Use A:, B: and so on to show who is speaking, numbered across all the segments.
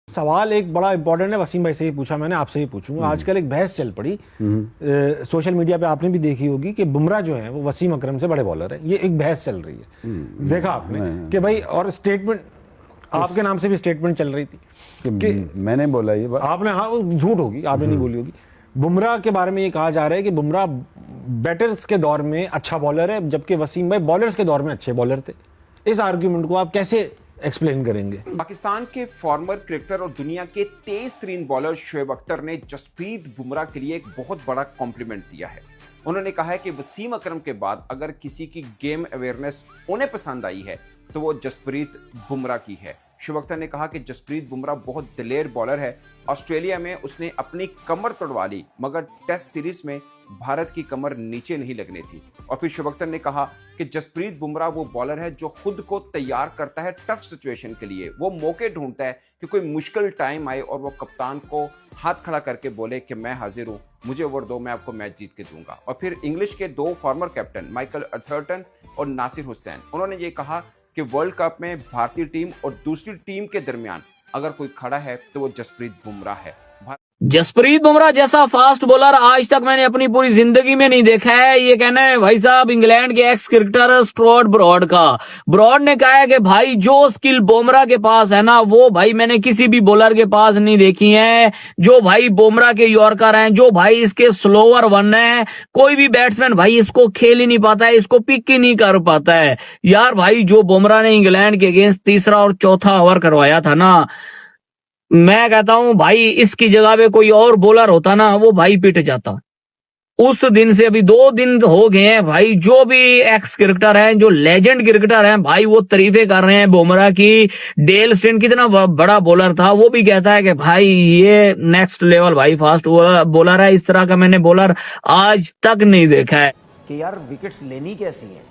A: सवाल एक बड़ा इंपॉर्टेंट है, वसीम भाई से ही पूछा मैंने, आपसे ही पूछूंगा। आजकल एक बहस चल पड़ी सोशल मीडिया पे, आपने भी देखी होगी कि बुमराह जो है वो वसीम अकरम से बड़े बॉलर है। ये एक बहस चल रही है, देखा आपने कि भाई, और स्टेटमेंट आपके नाम से भी स्टेटमेंट चल रही थी कि
B: मैंने बोला ये बात,
A: आपने, हाँ वो झूठ होगी, आपने नहीं बोली होगी। बुमराह के बारे में ये कहा जा रहा है कि बुमराह बैटर्स के दौर में अच्छा बॉलर है, जबकि वसीम भाई बॉलर्स के दौर में अच्छे बॉलर थे। इस आर्ग्यूमेंट को आप कैसे एक्सप्लेन करेंगे?
C: पाकिस्तान के फॉर्मर क्रिकेटर और दुनिया के तेज तरीन बॉलर शोएब अख्तर ने जसप्रीत बुमराह के लिए एक बहुत बड़ा कॉम्प्लीमेंट दिया है। उन्होंने कहा है कि वसीम अकरम के बाद अगर किसी की गेम अवेयरनेस उन्हें पसंद आई है तो वो जसप्रीत बुमराह की है। शोएब अख्तर ने कहा कि जसप्रीत बुमराह बहुत दिलेर बॉलर है। ऑस्ट्रेलिया में उसने अपनी कमर तोड़वा ली, मगर टेस्ट सीरीज में भारत की कमर नीचे नहीं लगनी थी। और फिर शोएब अख्तर ने कहा कि जसप्रीत बुमराह वो बॉलर है जो खुद को तैयार करता है टफ सिचुएशन के लिए। वो मौके ढूंढता है कि कोई मुश्किल टाइम आए और वो कप्तान को हाथ खड़ा करके बोले कि मैं हाजिर हूं, मुझे ओवर दो, मैं आपको मैच जीत के दूंगा। और फिर इंग्लिश के दो फॉर्मर कैप्टन माइकल अथर्टन और नासिर हुसैन, उन्होंने ये कहा कि वर्ल्ड कप में भारतीय टीम और दूसरी टीम के दरमियान अगर कोई खड़ा है तो वो जसप्रीत बुमराह है।
D: जसप्रीत बुमराह जैसा फास्ट बॉलर आज तक मैंने अपनी पूरी जिंदगी में नहीं देखा है। ये कहना है भाई साहब इंग्लैंड के एक्स क्रिकेटर स्टुअर्ट ब्रॉड का। ब्रॉड ने कहा है कि भाई जो स्किल बुमराह के पास है ना, वो भाई मैंने किसी भी बॉलर के पास नहीं देखी है। जो भाई बुमराह के यॉर्कर हैं, जो भाई इसके स्लोअर वन है, कोई भी बैट्समैन भाई इसको खेल ही नहीं पाता है, इसको पिक ही नहीं कर पाता है। यार भाई जो बुमराह ने इंग्लैंड के अगेंस्ट तीसरा और चौथा ओवर करवाया था ना, मैं कहता हूं भाई इसकी जगह पे कोई और बॉलर होता ना, वो भाई पिट जाता। उस दिन से अभी 2 दिन हो गए हैं भाई, जो भी एक्स क्रिकेटर हैं, जो लेजेंड क्रिकेटर हैं भाई, वो तारीफे कर रहे हैं बुमराह की। डेल स्टेन कितना बड़ा बॉलर था, वो भी कहता है कि भाई ये नेक्स्ट लेवल भाई फास्ट बॉलर है। इस तरह का मैंने बॉलर आज तक नहीं देखा है।
E: कि यार विकेट्स लेनी कैसी है,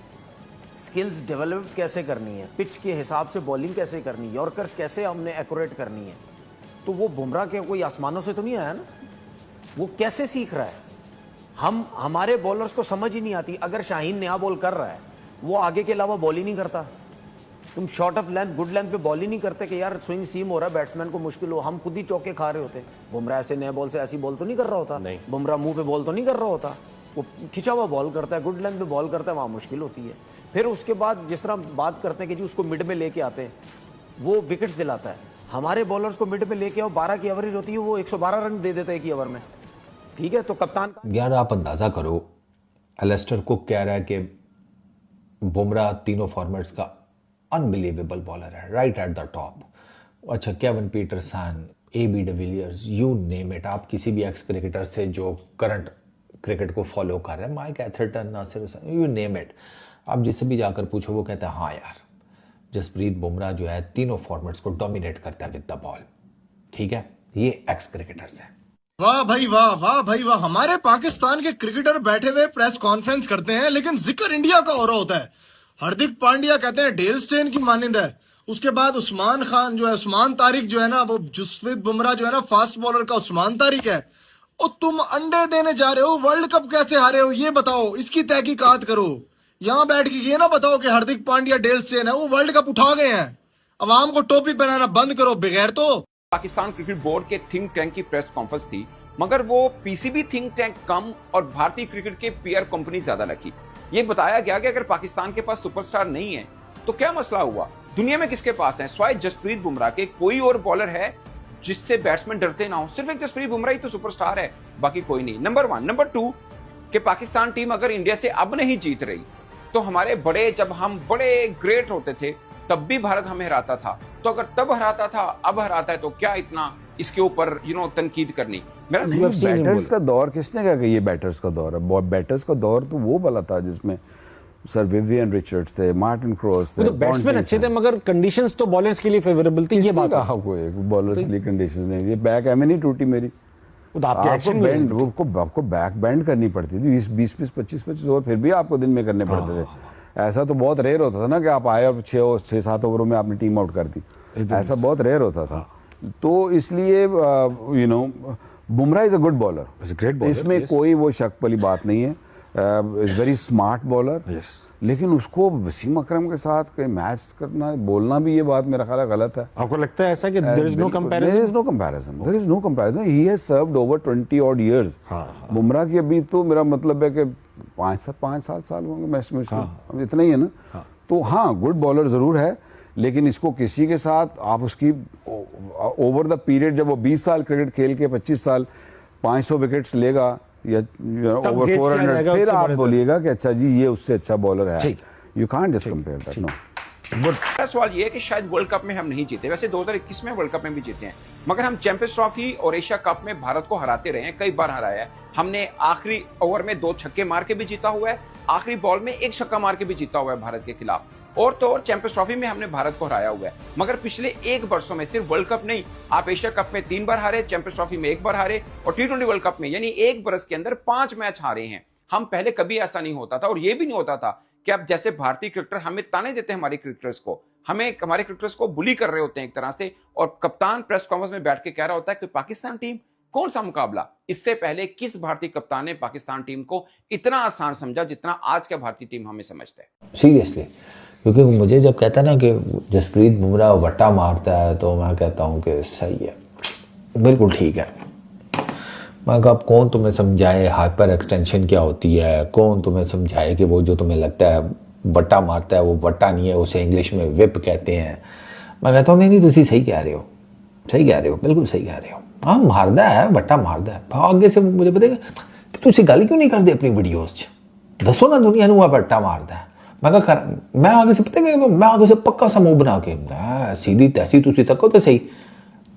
E: स्किल्स डेवलप कैसे करनी है, पिच के हिसाब से बॉलिंग कैसे करनी है, यॉर्कर्स कैसे हमने एक्यूरेट करनी है। तो वो बुमराह के कोई आसमानों से तो नहीं आया ना, वो कैसे सीख रहा है। हमारे बॉलर्स को समझ ही नहीं आती। अगर शाहीन नया बॉल कर रहा है, वो आगे के अलावा बॉल ही नहीं करता। तुम short of length, good length पे बॉल ही नहीं करते कि यार स्विंग सीम हो रहा है, बैट्समैन को मुश्किल हो, हम खुद ही चौके खा रहे होते। बुमराह ऐसे नए बॉल से ऐसी बॉल तो नहीं कर रहा होता, बुमराह मुंह पे बॉल तो नहीं कर रहा होता, वो खिंचा हुआ बॉल करता है, गुड लेंथ पे बॉल करता है, वहाँ मुश्किल होती है। फिर उसके बाद जिस तरह बात करते हैं कि जी उसको मिड में लेके आते हैं, वो विकेट्स दिलाता है। हमारे बॉलर्स को मिड पे लेके आओ, 12 की एवरेज होती है, वो 112 रन दे देता है एक ओवर में। ठीक है, तो कप्तान का
F: यार आप अंदाजा करो, एलिस्टर कुक कह रहा है कि बुमराह तीनों फॉर्मेट्स का अनबिलीवेबल बॉलर है, राइट एट द टॉप। अच्छा, Kevin Pietersen, AB de Villiers, you name it. आप किसी भी एक्स क्रिकेटर से जो करंट क्रिकेट को फॉलो कर रहे हैं, Mike Atherton, Nasser Hussain, you name it, आप जिससे भी जाकर पूछो वो कहता है हाँ यार जसप्रीत बुमराह जो है तीनों फॉर्मेट्स को डोमिनेट करता है विद द बॉल। ठीक है, ये एक्स क्रिकेटर्स हैं।
G: वाह भाई वाह, वाह भाई वाह। हमारे पाकिस्तान के क्रिकेटर बैठे हुए प्रेस कॉन्फ्रेंस करते हैं, लेकिन जिक्र इंडिया का हो रहा होता है। हार्दिक पांड्या कहते हैं डेल स्टेन की मानिंद है। उसके बाद उस्मान खान जो है, उस्मान तारिक जो है ना, वो जसप्रीत बुमराह जो है ना फास्ट बॉलर का उस्मान तारिक है। और तुम अंडे देने जा रहे हो, वर्ल्ड कप कैसे हारे हो ये बताओ, इसकी तहकीकात करो। यहाँ बैठ के ये ना बताओ कि हार्दिक पांड्या डेल स्टेन है, वो वर्ल्ड कप उठा गए हैं। अवाम को टोपी पहनाना बंद करो बगैर। तो
C: पाकिस्तान क्रिकेट बोर्ड के थिंक टैंक की प्रेस कॉन्फ्रेंस थी, मगर वो PCB थिंक टैंक कम और भारतीय क्रिकेट के PR कंपनी ज्यादा लगी। ये बताया गया कि अगर पाकिस्तान के पास सुपरस्टार नहीं है तो क्या मसला हुआ, दुनिया में किसके पास है, स्वाय जसप्रीत बुमराह के कोई और बॉलर है जिससे बैट्समैन डरते ना हो। सिर्फ एक जसप्रीत बुमराह ही तो सुपरस्टार है, बाकी कोई नहीं। नंबर 1। नंबर 2 कि पाकिस्तान टीम अगर इंडिया से अब नहीं जीत रही तो हमारे बड़े, जब हम बड़े ग्रेट होते थे तब भी भारत हमें हराता था। तो अगर तब हराता था, अब हराता है, तो क्या इतना इसके ऊपर तनकीद करनी। मेरा
B: बैटर्स का दौर किसने कहा कि ये बैटर्स का दौर है? बैटर्स का दौर तो वो वाला था जिसमें सर विवियन रिचर्ड्स थे, मार्टिन क्रोस थे,
A: तो बैट्समैन अच्छे थे, मगर कंडीशंस तो बॉलर्स के लिए फेवरेबल थी। ये बात
B: कहा कोई बॉलर्स के लिए कंडीशंस नहीं। ये बैक एम नहीं टूटी मेरी, आपको बैंड, आपको बैक बैंड करनी पड़ती थी 20-20, 25-25 ओवर, फिर भी आपको दिन में करने पड़ते थे। ऐसा तो बहुत रेयर होता था ना कि आप आए और 6-7 ओवरों में आपने टीम आउट कर दी, ऐसा बहुत रेयर होता था। तो इसलिए Bumrah is a good bowler, इसमें कोई वो शक वाली बात नहीं है। Is very smart bowler,
A: Yes.
B: लेकिन उसको वसीम अकरम के साथ कोई मैच करना, बोलना भी ये बात मेरा ख्याल है गलत है।
A: आपको लगता है ऐसा कि there is no comparison?
B: There is no comparison, there is no comparison. He has served over 20 odd years. Bumrah की अभी तो मेरा मतलब है कि 5-7 साल होंगे मैच में, अब इतना ही है ना। तो हाँ, गुड बॉलर जरूर है, लेकिन इसको किसी के साथ आप उसकी ओवर द पीरियड, जब वो 20 साल क्रिकेट खेल के 25 साल 500 विकेट्स लेगा या ओवर 400, फिर आप बोलिएगा कि अच्छा जी ये उससे अच्छा बॉलर है। You can't just compare that, no.
C: मेरा सवाल ये है कि शायद वर्ल्ड कप में हम नहीं जीते, वैसे 2021 में वर्ल्ड कप में भी जीते हैं, मगर हम चैंपियंस ट्रॉफी और एशिया कप में भारत को हराते रहे हैं, कई बार हराया है हमने। आखिरी ओवर में 2 छक्के मार के भी जीता हुआ है, आखिरी बॉल में 1 छक्का मार के भी जीता हुआ है भारत के खिलाफ। और तो और चैंपियंस ट्रॉफी में हमने भारत को हराया हुआ है। मगर पिछले 1 वर्षों में सिर्फ वर्ल्ड कप नहीं, आप एशिया कप में 3 बार हारे, चैंपियंस ट्रॉफी में 1 बार हारे, और T20 वर्ल्ड कप में यानी 1 बरस के अंदर 5 मैच हारे हैं हम। पहले कभी ऐसा नहीं होता था, और ये भी नहीं होता था कि अब जैसे भारतीय क्रिकेटर हमें ताने देते हैं, हमारे क्रिकेटर्स को, हमारे क्रिकेटर्स को बुली कर रहे होते हैं एक तरह से, और कप्तान प्रेस कॉन्फ्रेंस में बैठ के कह रहा होता है कि पाकिस्तान टीम कौन सा मुकाबला। इससे पहले किस भारतीय कप्तान ने पाकिस्तान टीम को इतना आसान समझा जितना आज का भारतीय टीम हमें समझता है?
F: सीरियसली, क्योंकि मुझे जब कहता है ना कि जसप्रीत बुमराह वट्टा मारता है, तो मैं कहता हूँ कि सही है, बिल्कुल ठीक है। मैं कहा, अब कौन तुम्हें समझाए हाइपर एक्सटेंशन क्या होती है, कौन तुम्हें समझाए कि वो जो तुम्हें लगता है वट्टा मारता है वो वट्टा नहीं है, उसे इंग्लिश में विप कहते हैं। मैं कहता हूँ नहीं, तुम सही कह रहे हो, सही कह रहे हो, बिल्कुल सही कह रहे हो। हाँ, मारदा है, वट्टा मारदा है। आगे से मुझे बताएगा तुम गल क्यों नहीं करते अपनी वीडियोज च, दसो ना दुनिया को वट्टा मारदा है। मैं आगे से पता क्या, मैं आगे से पक्का सा मुंह बना के सीधी तैसी तुसी तको तो सही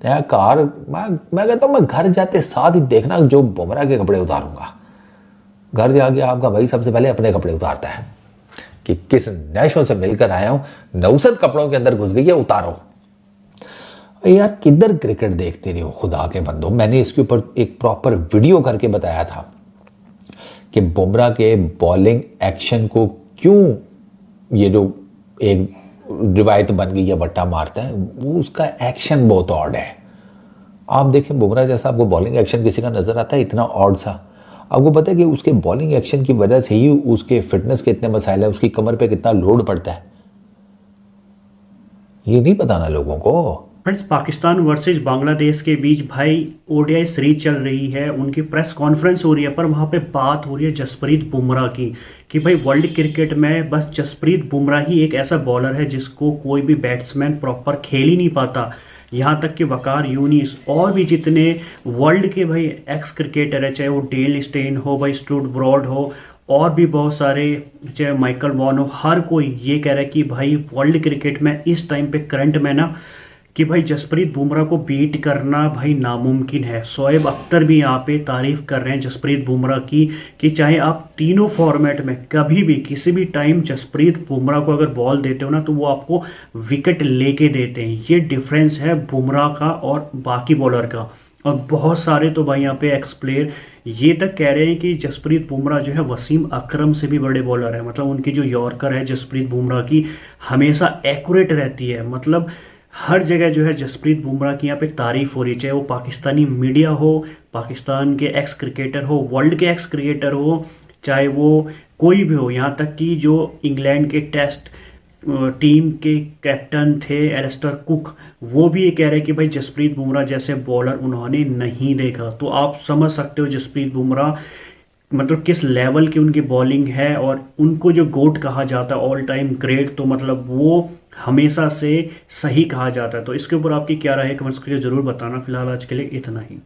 F: कार। मैं कहता हूँ मैं घर जाते साथ ही देखना जो बुमराह के कपड़े उतारूंगा। घर जाके आपका भाई सबसे पहले अपने कपड़े उतारता है कि किस नैशों से मिलकर आया हूं, नौसद कपड़ों के अंदर घुस गई है, उतारो। यार किधर क्रिकेट देखते रहे हो खुदा के बंदो। मैंने इसके ऊपर एक प्रॉपर वीडियो करके बताया था कि बुमराह के बॉलिंग एक्शन को क्यों ये जो एक रिवायत बन गई है वट्टा मारता है, वो उसका एक्शन बहुत ऑड है। आप देखें बुमराह जैसा आपको बॉलिंग एक्शन किसी का नजर आता है इतना ऑड सा, आपको पता है कि उसके बॉलिंग एक्शन की वजह से ही उसके फिटनेस के इतने मसाइल है, उसकी कमर पे कितना लोड पड़ता है, ये नहीं पता ना लोगों को।
H: फ्रेंड्स, पाकिस्तान वर्सेस बांग्लादेश के बीच भाई ओडीआई सीरीज चल रही है, उनकी प्रेस कॉन्फ्रेंस हो रही है, पर वहाँ पे बात हो रही है जसप्रीत बुमराह की कि भाई वर्ल्ड क्रिकेट में बस जसप्रीत बुमराह ही एक ऐसा बॉलर है जिसको कोई भी बैट्समैन प्रॉपर खेल ही नहीं पाता। यहाँ तक कि वकार यूनिस और भी जितने वर्ल्ड के भाई एक्स क्रिकेटर है, चाहे वो डेल स्टेन हो, भाई स्टुअर्ट ब्रॉड हो, और भी बहुत सारे, चाहे माइकल वॉन हो, हर कोई ये कह रहा है कि भाई वर्ल्ड क्रिकेट में इस टाइम पे करंट में ना कि भाई जसप्रीत बुमराह को बीट करना भाई नामुमकिन है। शोएब अख्तर भी यहाँ पे तारीफ कर रहे हैं जसप्रीत बुमराह की कि चाहे आप तीनों फॉर्मेट में कभी भी किसी भी टाइम जसप्रीत बुमराह को अगर बॉल देते हो ना तो वो आपको विकेट लेके देते हैं। ये डिफरेंस है बुमराह का और बाकी बॉलर का। और बहुत सारे तो भाई यहाँ पे एक्स प्लेयर ये तक कह रहे हैं कि जसप्रीत बुमराह जो है वसीम अकरम से भी बड़े बॉलर है। मतलब उनकी जो यॉर्कर है जसप्रीत बुमराह की हमेशा एक्यूरेट रहती है। मतलब हर जगह जो है जसप्रीत बुमराह की यहाँ पे तारीफ हो रही है, चाहे वो पाकिस्तानी मीडिया हो, पाकिस्तान के एक्स क्रिकेटर हो, वर्ल्ड के एक्स क्रिकेटर हो, चाहे वो कोई भी हो, यहाँ तक कि जो इंग्लैंड के टेस्ट टीम के कैप्टन थे एलिस्टर कुक, वो भी ये कह रहे हैं कि भाई जसप्रीत बुमराह जैसे बॉलर उन्होंने नहीं देखा। तो आप समझ सकते हो जसप्रीत बुमराह मतलब किस लेवल की उनकी बॉलिंग है, और उनको जो गोट कहा जाता है ऑल टाइम ग्रेट, तो मतलब वो हमेशा से सही कहा जाता है। तो इसके ऊपर आपकी क्या राय है कमेंट्स करके जरूर बताना। फिलहाल आज के लिए इतना ही।